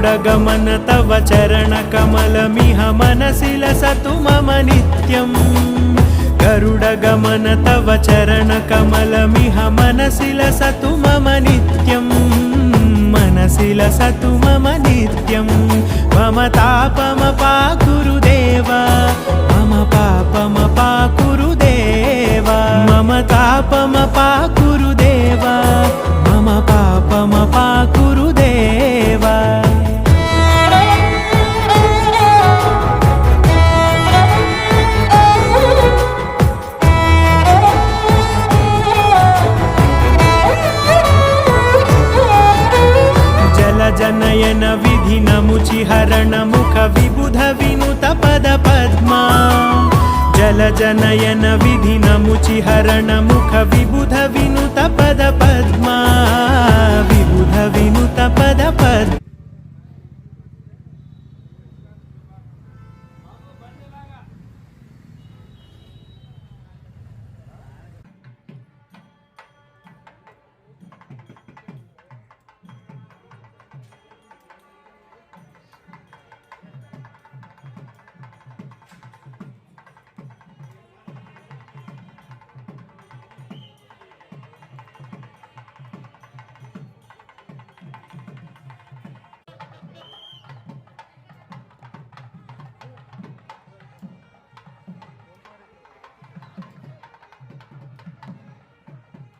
गरुडगमन तव चरणकमलमिह मनसि लसतु मम नित्यम् गरुडगमन तव चरणकमलमिह मनसि लसतु मम नित्यम् मनसि लसतु मम नित्यम् मम तापमपाकुरुदेव मम पापमपाकुरुदेव मम तापमपाकुरुदेव मम पापमपाकुरुदेव जनयन विधिनमुचिहरण मुख विबुध विनुत पद पद्मा जलजनयन विधिनमुचिहरण मुख विबुध विनुत पद पद्मा विबुध विनुत पद पद्मा